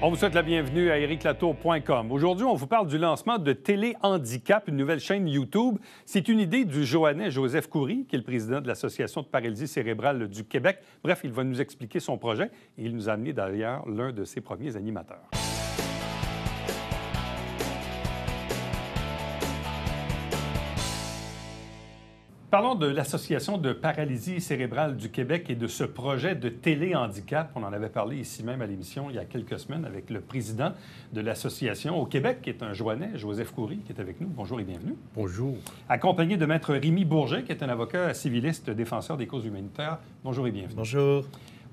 On vous souhaite la bienvenue à ericlatour.com. Aujourd'hui, on vous parle du lancement de Télé Handicap, une nouvelle chaîne YouTube. C'est une idée du Joannais Joseph Coury, qui est le président de l'Association de paralysie cérébrale du Québec. Bref, il va nous expliquer son projet et il nous a amené d'ailleurs l'un de ses premiers animateurs. Parlons de l'Association de paralysie cérébrale du Québec et de ce projet de télé-handicap. On en avait parlé ici même à l'émission il y a quelques semaines avec le président de l'Association au Québec, qui est un Joannais, Joseph Coury, qui est avec nous. Bonjour et bienvenue. Bonjour. Accompagné de Maître Rémi Bourget, qui est un avocat civiliste défenseur des causes humanitaires. Bonjour et bienvenue. Bonjour.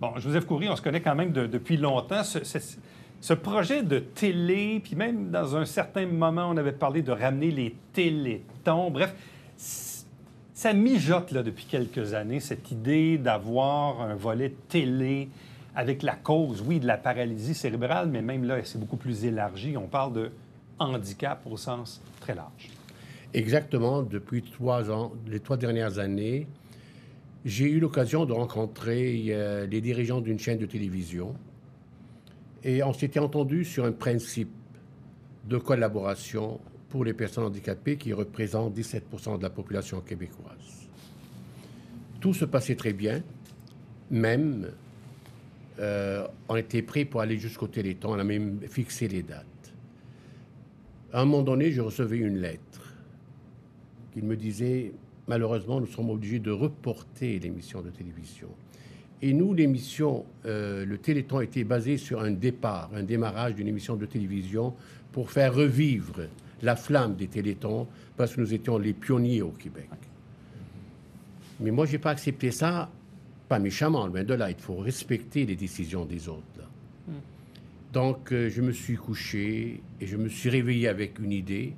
Bon, Joseph Coury, on se connaît quand même depuis longtemps. Ce projet de télé, puis même dans un certain moment, on avait parlé de ramener les télétons. Bref, ça mijote là, depuis quelques années, cette idée d'avoir un volet télé avec la cause, oui, de la paralysie cérébrale, mais même là, c'est beaucoup plus élargi. On parle de handicap au sens très large. Exactement. Depuis 3 ans, les 3 dernières années, j'ai eu l'occasion de rencontrer les dirigeants d'une chaîne de télévision et on s'était entendu sur un principe de collaboration pour les personnes handicapées qui représentent 17% de la population québécoise. Tout se passait très bien, même on était prêts pour aller jusqu'au Téléthon, on a même fixé les dates. À un moment donné, je recevais une lettre qui me disait « Malheureusement, nous sommes obligés de reporter l'émission de télévision ». Et nous, l'émission, le Téléthon était basé sur un démarrage d'une émission de télévision pour faire revivre la flamme des Télétons, parce que nous étions les pionniers au Québec. Mais moi, je n'ai pas accepté ça, pas méchamment, loin de là. Il faut respecter les décisions des autres. Là. Donc, je me suis couché et je me suis réveillé avec une idée.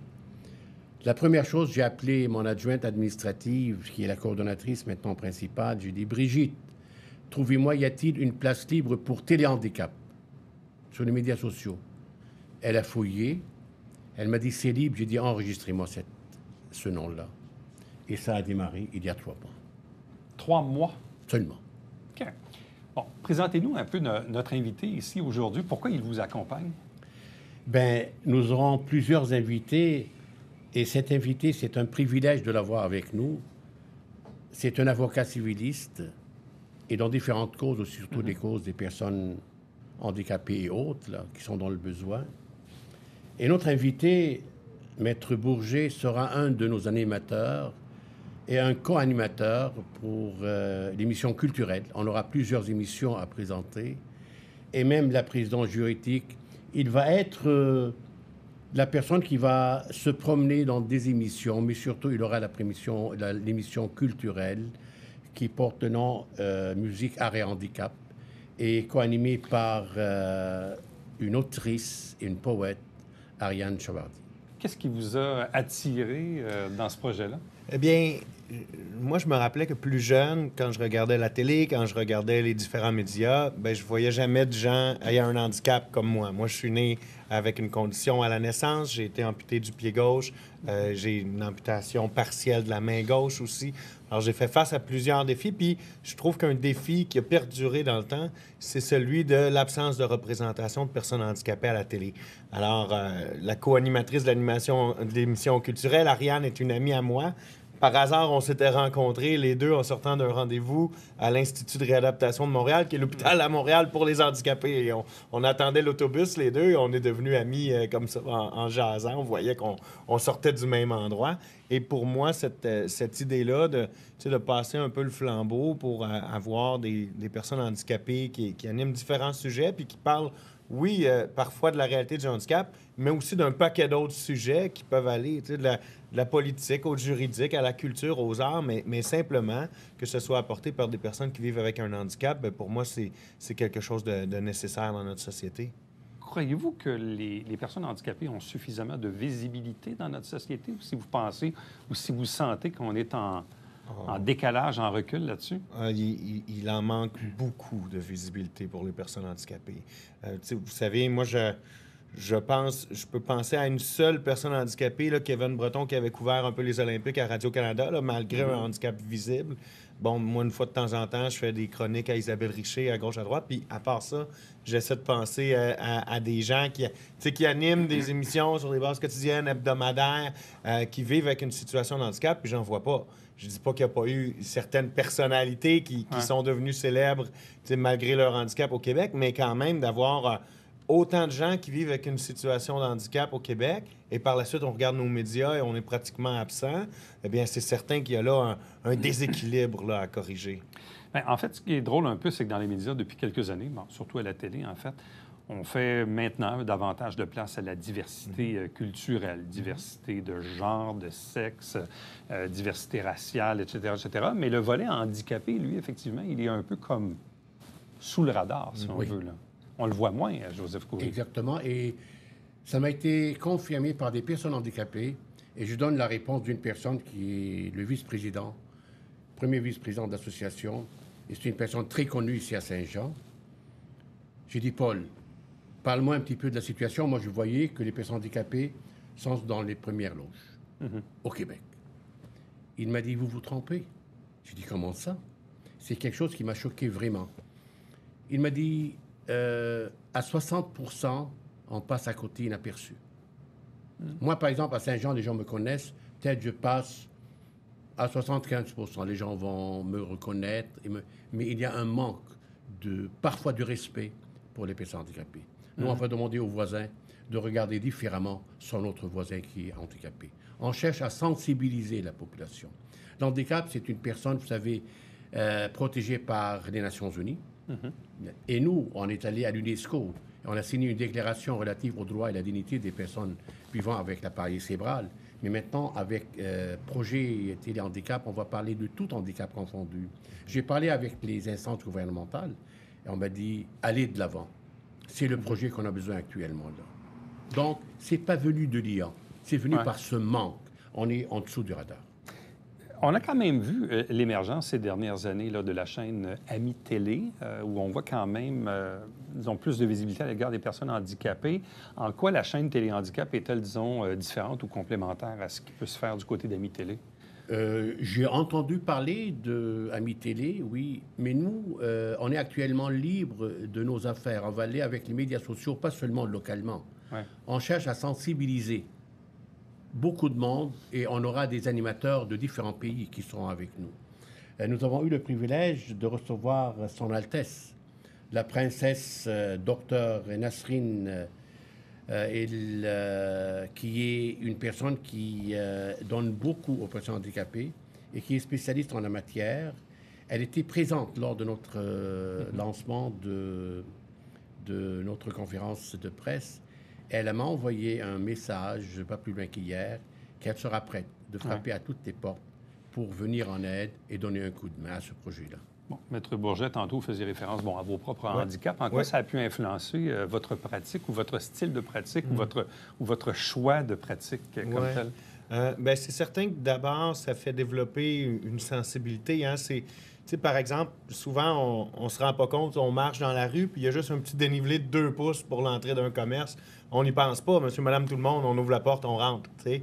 La première chose, j'ai appelé mon adjointe administrative, qui est la coordonnatrice maintenant principale. J'ai dit, Brigitte, trouvez-moi, y a-t-il une place libre pour téléhandicap sur les médias sociaux? Elle a fouillé. Elle m'a dit, c'est libre. J'ai dit, enregistrez-moi ce nom-là. Et ça a démarré il y a 3 mois. 3 mois? Seulement. OK. Bon, présentez-nous un peu notre invité ici aujourd'hui. Pourquoi il vous accompagne? Bien, nous aurons plusieurs invités. Et cet invité, c'est un privilège de l'avoir avec nous. C'est un avocat civiliste et dans différentes causes, surtout des causes des personnes handicapées et autres, là, qui sont dans le besoin. Et notre invité, Maître Bourget, sera un de nos animateurs et un co-animateur pour l'émission culturelle. On aura plusieurs émissions à présenter. Et même la présidence juridique, il va être la personne qui va se promener dans des émissions, mais surtout, il aura l'émission culturelle qui porte le nom Musique, Art et Handicap et co-animée par une autrice et une poète, Ariane Chavardi. Qu'est-ce qui vous a attiré dans ce projet-là? Eh bien, moi, je me rappelais que plus jeune, quand je regardais la télé, quand je regardais les différents médias, bien, je voyais jamais de gens ayant un handicap comme moi. Moi, je suis né avec une condition à la naissance. J'ai été amputé du pied gauche. J'ai une amputation partielle de la main gauche aussi. Alors, j'ai fait face à plusieurs défis. Puis, je trouve qu'un défi qui a perduré dans le temps, c'est celui de l'absence de représentation de personnes handicapées à la télé. Alors, la co-animatrice de l'émission culturelle, Ariane, est une amie à moi. Par hasard, on s'était rencontrés, les deux, en sortant d'un rendez-vous à l'Institut de réadaptation de Montréal, qui est l'hôpital à Montréal pour les handicapés. Et on attendait l'autobus, les deux, et on est devenus amis comme ça, en jasant. On voyait qu'on sortait du même endroit. Et pour moi, cette idée-là de passer un peu le flambeau pour avoir des personnes handicapées qui animent différents sujets, puis qui parlent, oui, parfois de la réalité du handicap, mais aussi d'un paquet d'autres sujets qui peuvent aller de la politique au juridique, à la culture, aux arts, mais simplement que ce soit apporté par des personnes qui vivent avec un handicap, bien, pour moi, c'est quelque chose de nécessaire dans notre société. Croyez-vous que les personnes handicapées ont suffisamment de visibilité dans notre société, ou si vous pensez, ou si vous sentez qu'on est en décalage, en recul là-dessus? Il en manque beaucoup de visibilité pour les personnes handicapées. Vous savez, moi, je peux penser à une seule personne handicapée, là, Kevin Breton, qui avait couvert un peu les Olympiques à Radio-Canada, là, malgré un handicap visible. bon, moi, une fois de temps en temps, je fais des chroniques à Isabelle Richer, à gauche, à droite. Puis, à part ça, j'essaie de penser à des gens qui animent des émissions sur des bases quotidiennes, hebdomadaires, qui vivent avec une situation de handicap, puis j'en vois pas. Je dis pas qu'il n'y a pas eu certaines personnalités qui sont devenues célèbres malgré leur handicap au Québec, mais quand même d'avoir autant de gens qui vivent avec une situation de handicap au Québec, et par la suite, on regarde nos médias et on est pratiquement absent, eh bien, c'est certain qu'il y a là un déséquilibre là, à corriger. Bien, en fait, ce qui est drôle un peu, c'est que dans les médias, depuis quelques années, bon, surtout à la télé, en fait, on fait maintenant davantage de place à la diversité culturelle, diversité de genre, de sexe, diversité raciale, etc., etc. Mais le volet handicapé, lui, effectivement, il est un peu comme sous le radar, si on veut, là. On le voit moins, Joseph Coury. Exactement. Et ça m'a été confirmé par des personnes handicapées. Et je donne la réponse d'une personne qui est le vice-président, premier vice-président de l'association. Et c'est une personne très connue ici à Saint-Jean. J'ai dit, Paul, parle-moi un petit peu de la situation. Moi, je voyais que les personnes handicapées sont dans les premières loges au Québec. Il m'a dit, vous vous trompez. J'ai dit, comment ça? C'est quelque chose qui m'a choqué vraiment. Il m'a dit, à 60%, on passe à côté inaperçu. Moi, par exemple, à Saint-Jean, les gens me connaissent. Peut-être je passe à 75%. Les gens vont me reconnaître. Mais il y a un manque, parfois, de respect pour les personnes handicapées. Nous, on va demander aux voisins de regarder différemment son autre voisin qui est handicapé. On cherche à sensibiliser la population. L'handicap, c'est une personne, vous savez, protégée par les Nations Unies. Et nous, on est allé à l'UNESCO. On a signé une déclaration relative aux droits et la dignité des personnes vivant avec l'appareil cérébral. Mais maintenant, avec projet Téléhandicap, on va parler de tout handicap confondu. J'ai parlé avec les instances gouvernementales et on m'a dit, allez de l'avant. C'est le projet qu'on a besoin actuellement là. Donc, c'est pas venu de l'IA, c'est venu par ce manque. On est en dessous du radar. On a quand même vu l'émergence ces dernières années là, de la chaîne Ami Télé, où on voit quand même, disons, plus de visibilité à l'égard des personnes handicapées. En quoi la chaîne Téléhandicap est-elle, disons, différente ou complémentaire à ce qui peut se faire du côté d'Ami Télé? J'ai entendu parler d'Ami Télé, oui, mais nous, on est actuellement libre de nos affaires. On va aller avec les médias sociaux, pas seulement localement. Ouais. On cherche à sensibiliser beaucoup de monde et on aura des animateurs de différents pays qui seront avec nous. Nous avons eu le privilège de recevoir Son Altesse, la princesse Dr Nasrine, qui est une personne qui donne beaucoup aux personnes handicapées et qui est spécialiste en la matière. Elle était présente lors de notre lancement de notre conférence de presse. Elle m'a envoyé un message, pas plus loin qu'hier, qu'elle sera prête de frapper à toutes les portes pour venir en aide et donner un coup de main à ce projet-là. Bon, Maître Bourget, tantôt, vous faisiez référence à vos propres handicaps. En quoi ça a pu influencer votre pratique ou votre style de pratique ou votre choix de pratique comme tel? Bien, c'est certain que d'abord, ça fait développer une sensibilité. Hein? Par exemple, souvent, on ne se rend pas compte, on marche dans la rue, puis il y a juste un petit dénivelé de 2 pouces pour l'entrée d'un commerce. On n'y pense pas, monsieur, madame, tout le monde, on ouvre la porte, on rentre. T'sais.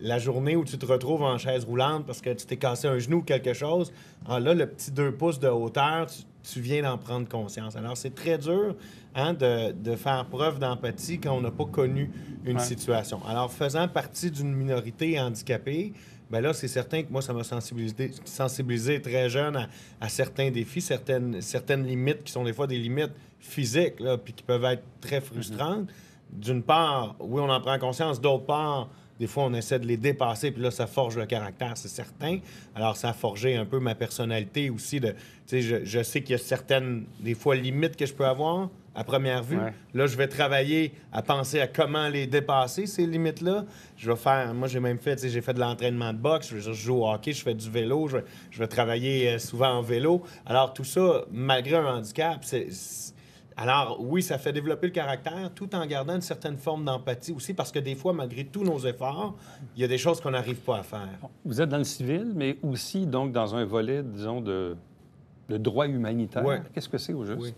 La journée où tu te retrouves en chaise roulante parce que tu t'es cassé un genou ou quelque chose, là, le petit 2 pouces de hauteur, tu viens d'en prendre conscience. Alors, c'est très dur de faire preuve d'empathie quand on n'a pas connu une situation. Alors, faisant partie d'une minorité handicapée, bien là, c'est certain que moi, ça m'a sensibilisé très jeune à certains défis, certaines limites qui sont des fois des limites physiques, là, puis qui peuvent être très frustrantes. D'une part, oui, on en prend conscience. D'autre part, des fois, on essaie de les dépasser, puis là, ça forge le caractère, c'est certain. Alors, ça a forgé un peu ma personnalité aussi. Je sais qu'il y a certaines, des fois, limites que je peux avoir à première vue. Ouais. Là, je vais travailler à penser à comment les dépasser, ces limites-là. Je vais faire... Moi, j'ai même fait... J'ai fait de l'entraînement de boxe, je joue au hockey, je fais du vélo, je vais travailler souvent en vélo. Alors, tout ça, malgré un handicap, Alors, oui, ça fait développer le caractère tout en gardant une certaine forme d'empathie aussi, parce que des fois, malgré tous nos efforts, il y a des choses qu'on n'arrive pas à faire. Vous êtes dans le civil, mais aussi, donc, dans un volet, disons, de droit humanitaire. Ouais. Qu'est-ce que c'est, au juste? Oui.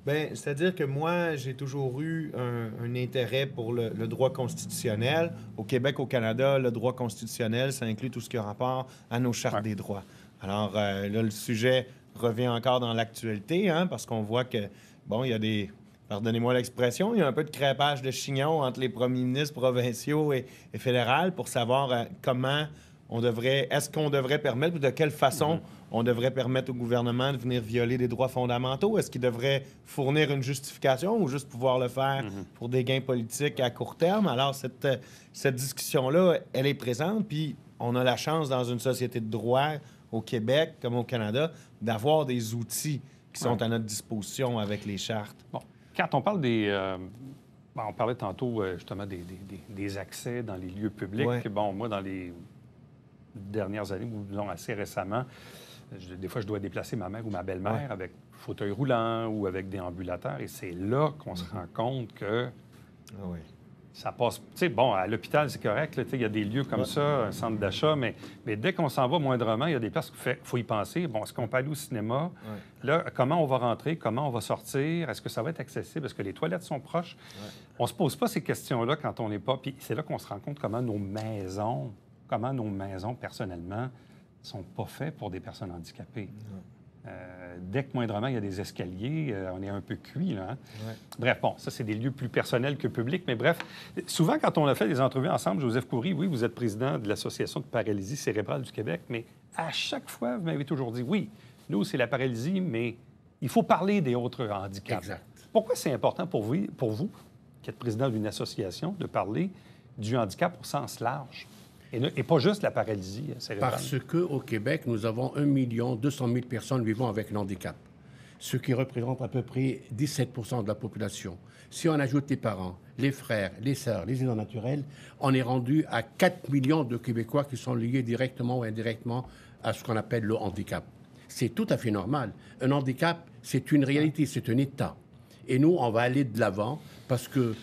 Bien, c'est-à-dire que moi, j'ai toujours eu un intérêt pour le droit constitutionnel. Au Québec, au Canada, le droit constitutionnel, ça inclut tout ce qui a rapport à nos chartes des droits. Alors là, le sujet revient encore dans l'actualité, hein, parce qu'on voit que, bon, il y a des... Pardonnez-moi l'expression, il y a un peu de crêpage de chignon entre les premiers ministres provinciaux et fédéraux pour savoir comment on devrait... Est-ce qu'on devrait permettre ou de quelle façon on devrait permettre au gouvernement de venir violer des droits fondamentaux? Est-ce qu'il devrait fournir une justification ou juste pouvoir le faire pour des gains politiques à court terme? Alors, cette discussion-là, elle est présente, puis on a la chance dans une société de droit au Québec comme au Canada d'avoir des outils qui sont à notre disposition avec les chartes. Bon. Quand on parle on parlait tantôt justement des accès dans les lieux publics. Ouais. Bon, moi, dans les dernières années, ou disons assez récemment, des fois, je dois déplacer ma mère ou ma belle-mère avec fauteuil roulant ou avec déambulateur. Et c'est là qu'on se rend compte que ça passe... Tu sais, bon, à l'hôpital, c'est correct. Il y a des lieux comme ça, un centre d'achat, mais dès qu'on s'en va moindrement, il y a des places qu'il faut y penser. Bon, est-ce qu'on peut aller au cinéma? Là, comment on va rentrer? Comment on va sortir? Est-ce que ça va être accessible? Est-ce que les toilettes sont proches? On se pose pas ces questions-là quand on n'est pas... Puis c'est là qu'on se rend compte comment nos maisons, personnellement, sont pas faites pour des personnes handicapées. Dès que moindrement il y a des escaliers, on est un peu cuit, là. Hein? Bref, bon, ça, c'est des lieux plus personnels que publics, mais bref, souvent, quand on a fait des entrevues ensemble, Joseph Coury, oui, vous êtes président de l'Association de paralysie cérébrale du Québec, mais à chaque fois, vous m'avez toujours dit, oui, nous, c'est la paralysie, mais il faut parler des autres handicaps. Exact. Pourquoi c'est important pour vous, qui êtes président d'une association, de parler du handicap au sens large? Et pas juste la paralysie cérébrale. Parce qu'au Québec, nous avons 1 200 000 personnes vivant avec un handicap, ce qui représente à peu près 17 % de la population. Si on ajoute les parents, les frères, les sœurs, les aidants naturels, on est rendu à 4 millions de Québécois qui sont liés directement ou indirectement à ce qu'on appelle le handicap. C'est tout à fait normal. Un handicap, c'est une réalité, c'est un état. Et nous, on va aller de l'avant parce que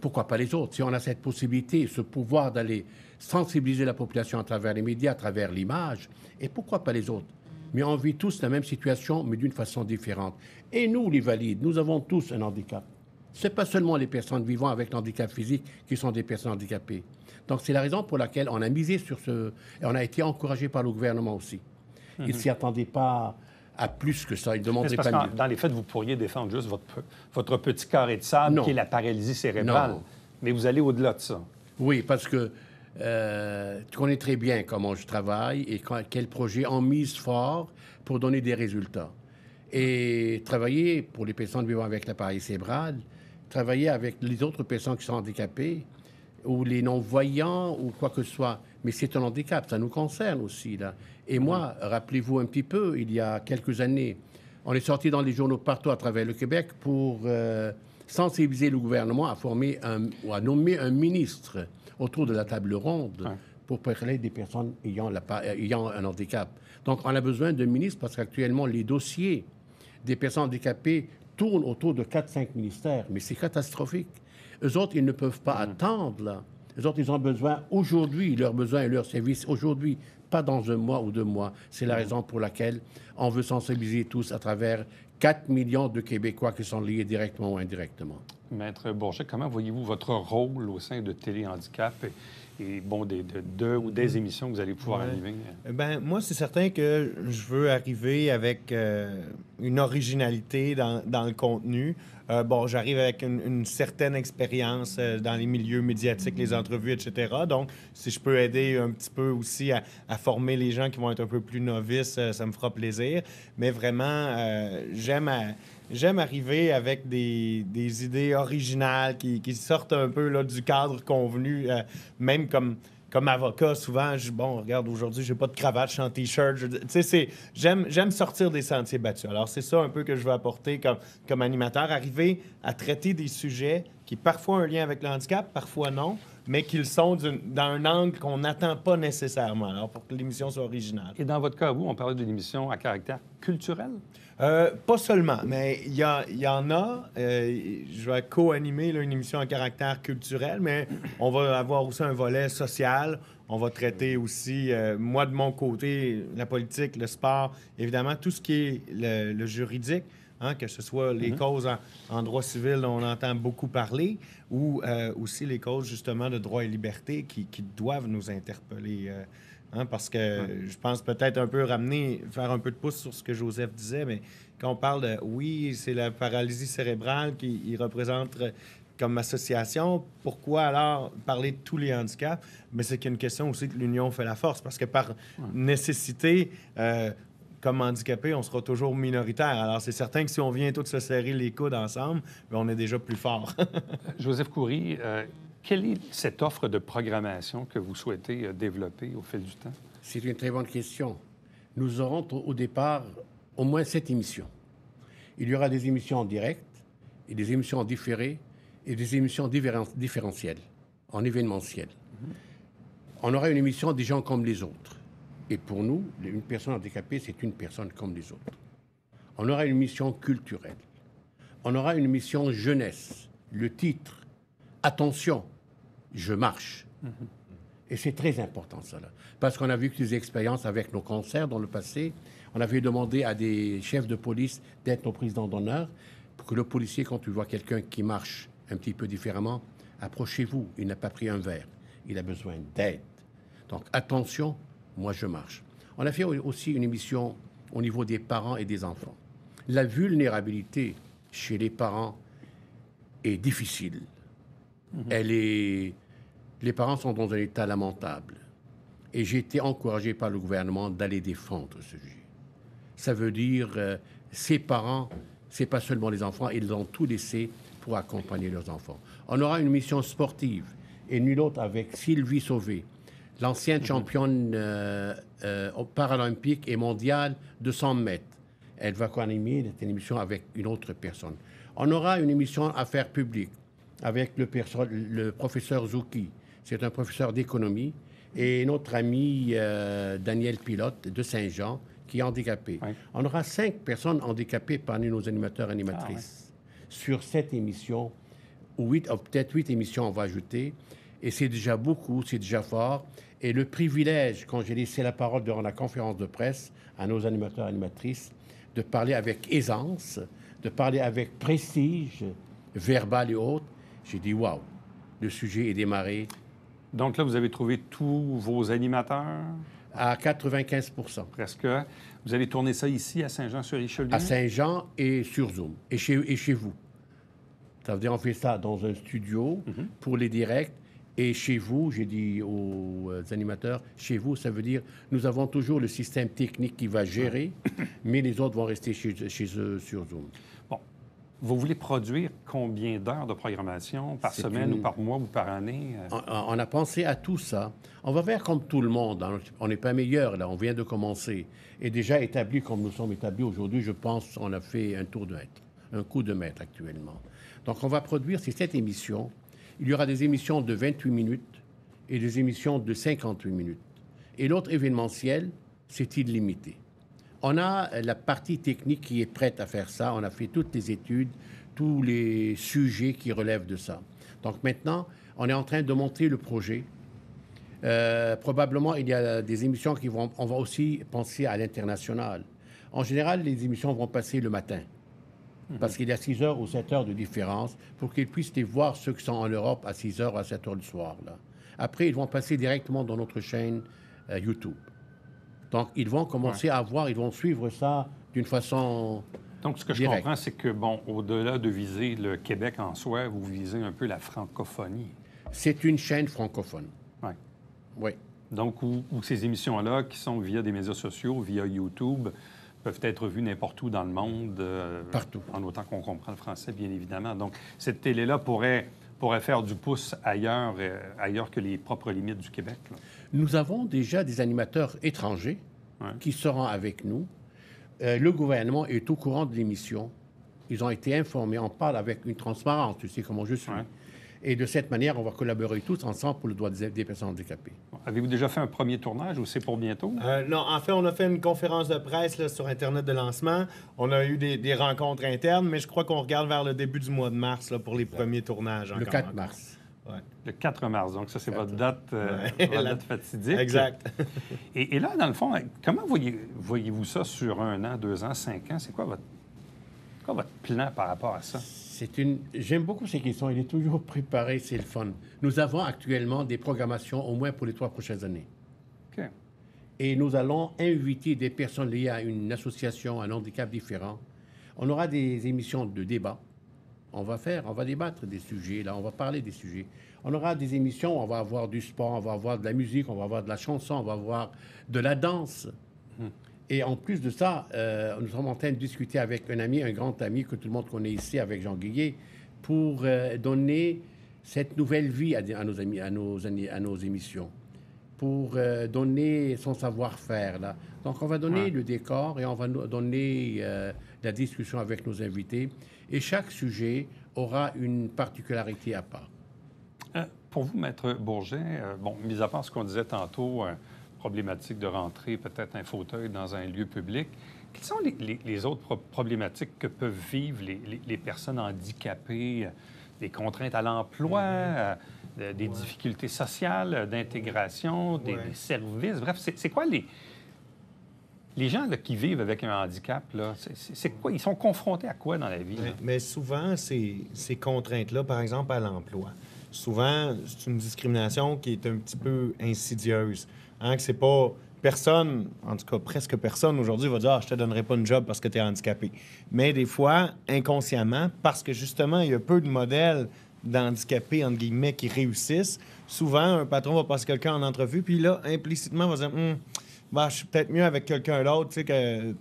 pourquoi pas les autres? Si on a cette possibilité, ce pouvoir d'aller sensibiliser la population à travers les médias, à travers l'image, et pourquoi pas les autres? Mais on vit tous la même situation, mais d'une façon différente. Et nous, les valides, nous avons tous un handicap. Ce n'est pas seulement les personnes vivant avec l'handicap physique qui sont des personnes handicapées. Donc, c'est la raison pour laquelle on a misé sur ce... Et on a été encouragé par le gouvernement aussi. Il ne s'y attendait pas à plus que ça. Il ne demandait pas mieux. Dans les faits, vous pourriez défendre juste votre petit carré de sable qui est la paralysie cérébrale. Non. Mais vous allez au-delà de ça. Oui, parce que tu connais très bien comment je travaille et quel projet on mise fort pour donner des résultats. Et travailler pour les personnes vivant avec la paralysie cérébrale, travailler avec les autres personnes qui sont handicapées ou les non-voyants ou quoi que ce soit. Mais c'est un handicap, ça nous concerne aussi, là. Et moi, rappelez-vous un petit peu, il y a quelques années, on est sorti dans les journaux partout à travers le Québec pour sensibiliser le gouvernement à nommer un ministre autour de la table ronde pour parler des personnes ayant un handicap. Donc, on a besoin d'un ministre parce qu'actuellement, les dossiers des personnes handicapées tournent autour de 4-5 ministères. Mais c'est catastrophique. Eux autres, ils ne peuvent pas attendre, là. Eux autres, ils ont besoin aujourd'hui, leurs besoins et leurs services aujourd'hui, pas dans 1 mois ou 2 mois. C'est la raison pour laquelle on veut sensibiliser tous à travers 4 millions de Québécois qui sont liés directement ou indirectement. Maître Bourget, comment voyez-vous votre rôle au sein de Téléhandicap et bon, des émissions que vous allez pouvoir animer? Bien, moi, c'est certain que je veux arriver avec une originalité dans le contenu. Bon, j'arrive avec une certaine expérience dans les milieux médiatiques, les entrevues, etc. Donc, si je peux aider un petit peu aussi à former les gens qui vont être un peu plus novices, ça me fera plaisir. Mais vraiment, j'aime arriver avec des idées originales qui sortent un peu là, du cadre convenu, même comme avocat, souvent, bon, regarde, aujourd'hui, j'ai pas de cravate, je suis en T-shirt. Tu sais, j'aime sortir des sentiers battus. Alors, c'est ça un peu que je veux apporter comme animateur, arriver à traiter des sujets qui parfois ont un lien avec le handicap, parfois non, mais qu'ils sont dans un angle qu'on n'attend pas nécessairement, alors pour que l'émission soit originale. Et dans votre cas, vous, on parlait d'une émission à caractère culturel? Pas seulement, mais il y en a. Je vais co-animer une émission à caractère culturel, mais on va avoir aussi un volet social. On va traiter aussi, moi de mon côté, la politique, le sport, évidemment, tout ce qui est le juridique, hein, que ce soit les causes en droit civil dont on entend beaucoup parler, ou aussi les causes justement de droit et liberté qui doivent nous interpeller Hein, parce que je pense peut-être un peu faire un peu de pouce sur ce que Joseph disait, mais quand on parle de, oui, c'est la paralysie cérébrale qui représente comme association, pourquoi alors parler de tous les handicaps? Mais c'est qu'il y a une question aussi que l'union fait la force, parce que par nécessité, comme handicapés, on sera toujours minoritaire. Alors c'est certain que si on vient tous se serrer les coudes ensemble, bien, on est déjà plus fort. Joseph Khoury, quelle est cette offre de programmation que vous souhaitez développer au fil du temps? C'est une très bonne question. Nous aurons au départ au moins 7 émissions. Il y aura des émissions en direct, et des émissions en différé, et des émissions différentielles, en événementiel. On aura une émission des gens comme les autres. Et pour nous, une personne handicapée, c'est une personne comme les autres. On aura une émission culturelle. On aura une émission jeunesse. Le titre, attention, je marche. Et c'est très important, ça, là. Parce qu'on a vécu des expériences avec nos concerts dans le passé. On avait demandé à des chefs de police d'être nos présidents d'honneur pour que le policier, quand tu vois quelqu'un qui marche un petit peu différemment, approchez-vous. Il n'a pas pris un verre. Il a besoin d'aide. Donc, attention, moi, je marche. On a fait aussi une émission au niveau des parents et des enfants. La vulnérabilité chez les parents est difficile. Les parents sont dans un état lamentable. Et j'ai été encouragé par le gouvernement d'aller défendre ce sujet. Ça veut dire, ces parents, c'est pas seulement les enfants, ils ont tout laissé pour accompagner leurs enfants. On aura une mission sportive, et nulle autre avec Sylvie Sauvé, l'ancienne championne paralympique et mondiale de 100 mètres. Elle va co-animer cette émission avec une autre personne. On aura une émission Affaires publiques avec le professeur Zouki. C'est un professeur d'économie. Et notre ami Daniel Pilote de Saint-Jean, qui est handicapé. Oui. On aura 5 personnes handicapées parmi nos animateurs et animatrices. Sur 7 émissions, ou 8, peut-être 8 émissions, on va ajouter. Et c'est déjà beaucoup, c'est déjà fort. Et le privilège, quand j'ai laissé la parole durant la conférence de presse à nos animateurs et animatrices, de parler avec aisance, de parler avec prestige, verbal et autres, j'ai dit, waouh, le sujet est démarré. Donc là, vous avez trouvé tous vos animateurs? À 95 %. Presque. Vous allez tourner ça ici, à Saint-Jean-sur-Richelieu? À Saint-Jean et sur Zoom. Et chez vous. Ça veut dire on fait ça dans un studio pour les directs. Et chez vous, j'ai dit aux animateurs, chez vous, ça veut dire nous avons toujours le système technique qui va gérer, mais les autres vont rester chez eux sur Zoom. Bon. Vous voulez produire combien d'heures de programmation par semaine ou par mois ou par année? On a pensé à tout ça. On va faire comme tout le monde. Hein. On n'est pas meilleur, là. On vient de commencer. Et déjà établi comme nous sommes établis aujourd'hui, je pense qu'on a fait un tour de maître, un coup de maître actuellement. Donc, on va produire ces 7 émissions. Il y aura des émissions de 28 minutes et des émissions de 58 minutes. Et l'autre événementiel, c'est illimité. On a la partie technique qui est prête à faire ça. On a fait toutes les études, tous les sujets qui relèvent de ça. Donc maintenant, on est en train de monter le projet. Probablement, il y a des émissions qui vont... On va aussi penser à l'international. En général, les émissions vont passer le matin. Parce qu'il y a 6 heures ou 7 heures de différence pour qu'ils puissent les voir, ceux qui sont en Europe, à 6 heures ou à 7 heures du soir. Là. Après, ils vont passer directement dans notre chaîne YouTube. Donc, ils vont commencer à voir, ils vont suivre ça d'une façon Donc, ce que directe. Je comprends, c'est que, bon, au-delà de viser le Québec en soi, vous visez un peu la francophonie. C'est une chaîne francophone. Oui. Oui. Donc, où ces émissions-là, qui sont via des médias sociaux, via YouTube, peuvent être vues n'importe où dans le monde. Partout. En autant qu'on comprend le français, bien évidemment. Donc, cette télé-là pourrait faire du pouce ailleurs que les propres limites du Québec. Là. Nous avons déjà des animateurs étrangers qui seront avec nous. Le gouvernement est au courant de l'émission. Ils ont été informés. On parle avec une transparence. Tu sais comment je suis. Ouais. Et de cette manière, on va collaborer tous ensemble pour le droit des personnes handicapées. Avez-vous déjà fait un premier tournage ou c'est pour bientôt? Non, en fait, on a fait une conférence de presse là, sur Internet de lancement. On a eu des rencontres internes, mais je crois qu'on regarde vers le début du mois de mars là, pour les premiers tournages. Le 4 mars. Ouais. Le 4 mars, donc ça, c'est votre date, votre date fatidique. Exact. Et là, dans le fond, comment voyez-vous ça sur 1 an, 2 ans, 5 ans? C'est quoi votre plan par rapport à ça? J'aime beaucoup ces questions. Il est toujours préparé, c'est le fun. Nous avons actuellement des programmations au moins pour les 3 prochaines années. OK. Et nous allons inviter des personnes liées à une association, un handicap différent. On aura des émissions de débat. On va débattre des sujets, là, on va parler des sujets. On aura des émissions, on va avoir du sport, on va avoir de la musique, on va avoir de la chanson, on va avoir de la danse. Et en plus de ça, nous sommes en train de discuter avec un ami, un grand ami que tout le monde connaît ici, avec Jean Guillet, pour donner cette nouvelle vie à nos émissions, pour donner son savoir-faire. Là. Donc, on va donner le décor et on va donner la discussion avec nos invités. Et chaque sujet aura une particularité à part. Pour vous, Maître Bourget, bon, mis à part ce qu'on disait tantôt, problématique de rentrer peut-être un fauteuil dans un lieu public, quelles sont les autres problématiques que peuvent vivre les personnes handicapées? Des contraintes à l'emploi, des difficultés sociales, d'intégration, des services. Bref, c'est quoi les gens là, qui vivent avec un handicap? Là, c'est quoi? Ils sont confrontés à quoi dans la vie? Mais souvent, ces contraintes-là, par exemple, à l'emploi, souvent, c'est une discrimination qui est un petit peu insidieuse. Hein, que c'est pas... Personne, en tout cas presque personne aujourd'hui va dire « Ah, je te donnerai pas une job parce que tu es handicapé ». Mais des fois, inconsciemment, parce que justement, il y a peu de modèles d'handicapés, entre guillemets, qui réussissent, souvent, un patron va passer quelqu'un en entrevue, puis là, implicitement, va dire je suis peut-être mieux avec quelqu'un d'autre, tu sais, que...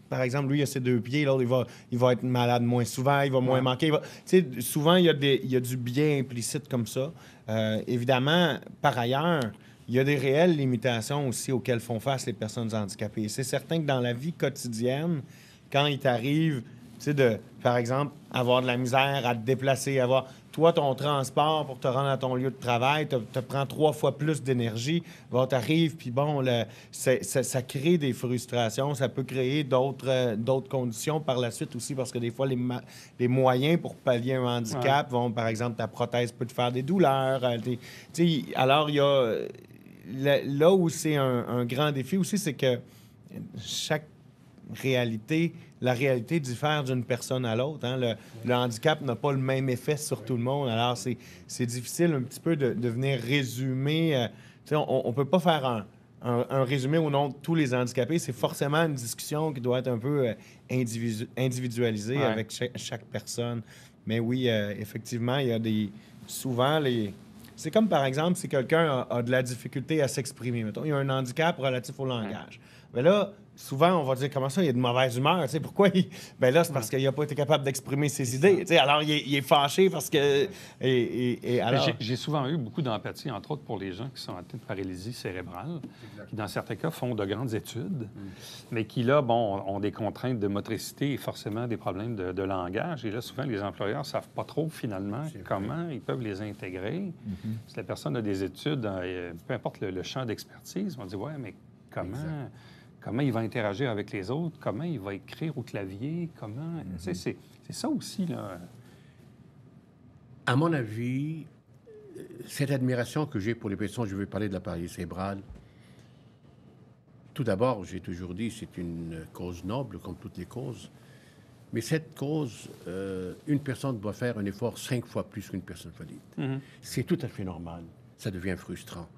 Par exemple, lui, il a ses 2 pieds, l'autre, il va être malade moins souvent, il va moins manquer. Tu sais, souvent, il y a du bien implicite comme ça. Évidemment, par ailleurs, il y a des réelles limitations aussi auxquelles font face les personnes handicapées. C'est certain que dans la vie quotidienne, quand il t'arrive, tu sais, de, par exemple, avoir de la misère à te déplacer, avoir... Toi, ton transport pour te rendre à ton lieu de travail te prend 3 fois plus d'énergie. Bon, t'arrives, puis bon, ça crée des frustrations. Ça peut créer d'autres conditions par la suite aussi, parce que des fois, les moyens pour pallier un handicap vont, par exemple, ta prothèse peut te faire des douleurs. Alors, il y a... Là où c'est un grand défi aussi, c'est que la réalité diffère d'une personne à l'autre. Hein. Le handicap n'a pas le même effet sur tout le monde. Alors, c'est difficile un petit peu de venir résumer. On ne peut pas faire un résumé au nom de tous les handicapés. C'est forcément une discussion qui doit être un peu individualisée avec chaque personne. Mais oui, effectivement, il y a souvent, c'est comme, par exemple, si quelqu'un a de la difficulté à s'exprimer. Mettons, il y a un handicap relatif au langage. Mais là, souvent, on va dire, comment ça, il y a de mauvaise humeur. Tu sais, pourquoi Ben là, c'est parce qu'il n'a pas été capable d'exprimer ses idées. Tu sais, alors, il est fâché parce que... alors... J'ai souvent eu beaucoup d'empathie, entre autres, pour les gens qui sont atteints de paralysie cérébrale, qui, dans certains cas, font de grandes études, mais qui, là, bon, ont des contraintes de motricité et forcément des problèmes de langage. Et là, souvent, les employeurs ne savent pas trop, finalement, comment ils peuvent les intégrer. Si la personne a des études, peu importe le champ d'expertise, on dit, ouais, mais comment il va interagir avec les autres, comment il va écrire au clavier, comment... C'est ça aussi, là. À mon avis, cette admiration que j'ai pour les personnes, je veux parler de la paralysie cérébrale, tout d'abord, j'ai toujours dit, c'est une cause noble, comme toutes les causes, mais cette cause, une personne doit faire un effort 5 fois plus qu'une personne valide. C'est tout à fait normal. Ça devient frustrant.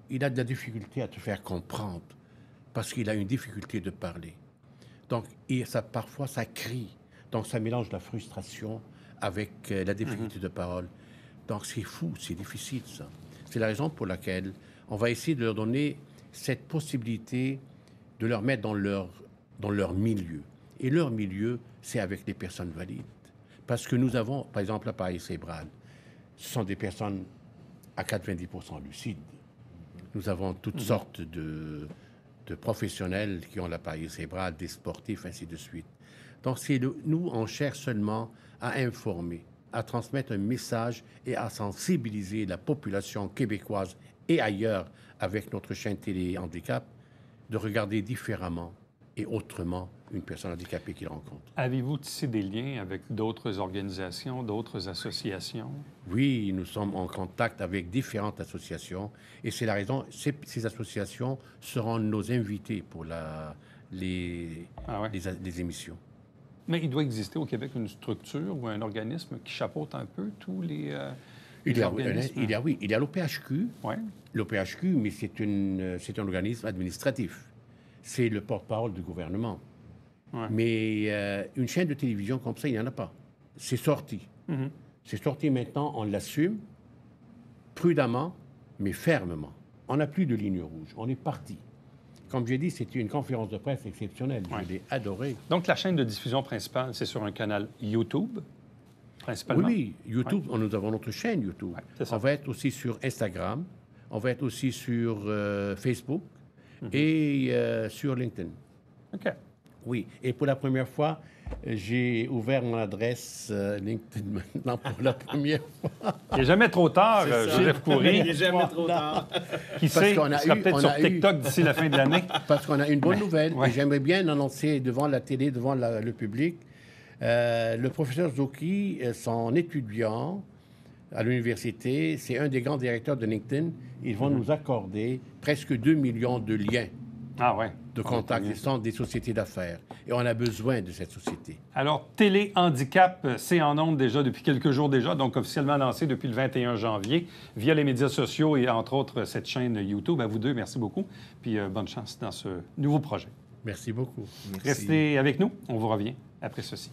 Il a de la difficulté à te faire comprendre, parce qu'il a une difficulté de parler. Donc, parfois, ça crie. Donc, ça mélange la frustration avec la difficulté de parole. Donc, c'est fou, c'est difficile, ça. C'est la raison pour laquelle on va essayer de leur donner cette possibilité de leur mettre dans leur milieu. Et leur milieu, c'est avec les personnes valides. Parce que nous avons, par exemple, la paralysie cérébrale. Ce sont des personnes à 90% lucides. Nous avons toutes sortes de professionnels qui ont la paralysie cérébrale, des sportifs, ainsi de suite. Donc, nous, on cherche seulement à informer, à transmettre un message et à sensibiliser la population québécoise et ailleurs avec notre chaîne télé handicap de regarder différemment et autrement une personne handicapée qu'ils rencontrent. Avez-vous tissé des liens avec d'autres organisations, d'autres associations? Oui, nous sommes en contact avec différentes associations et c'est la raison, ces associations seront nos invités pour les émissions. Mais il doit exister au Québec une structure ou un organisme qui chapeaute un peu tous les organismes? Il y a l'OPHQ, l'OPHQ, mais c'est un organisme administratif. c'est le porte-parole du gouvernement. Ouais. Mais une chaîne de télévision comme ça, il n'y en a pas. C'est sorti. C'est sorti maintenant, on l'assume prudemment, mais fermement. On n'a plus de ligne rouge. On est parti. Comme j'ai dit, c'était une conférence de presse exceptionnelle. Ouais. Je l'ai adorée. Donc, la chaîne de diffusion principale, c'est sur un canal YouTube, principalement? Oui, YouTube, nous avons notre chaîne YouTube. Ouais, c'est ça. On va être aussi sur Instagram, on va être aussi sur Facebook et sur LinkedIn. OK. Oui, et pour la première fois, j'ai ouvert mon adresse LinkedIn maintenant pour la première fois. Il n'est jamais trop tard, C'est ça. Joseph Il Coury. n'est jamais trop tard. Qui sait, qu'on il a sera eu- peut-être on sur a eu- TikTok d'ici la fin de l'année. Parce qu'on a une bonne nouvelle, ouais. et j'aimerais bien l'annoncer devant la télé, devant le public. Le professeur Zoki, son étudiant à l'université, c'est un des grands directeurs de LinkedIn. Ils vont nous accorder presque 2 millions de liens Ah ouais. de contacts qui sont des sociétés d'affaires. Et on a besoin de cette société. Alors, Télé Handicap, c'est en ondes déjà depuis quelques jours déjà, donc officiellement lancé depuis le 21 janvier via les médias sociaux et entre autres cette chaîne YouTube. À vous deux, merci beaucoup. Puis bonne chance dans ce nouveau projet. Merci beaucoup. Merci. Restez avec nous, on vous revient après ceci.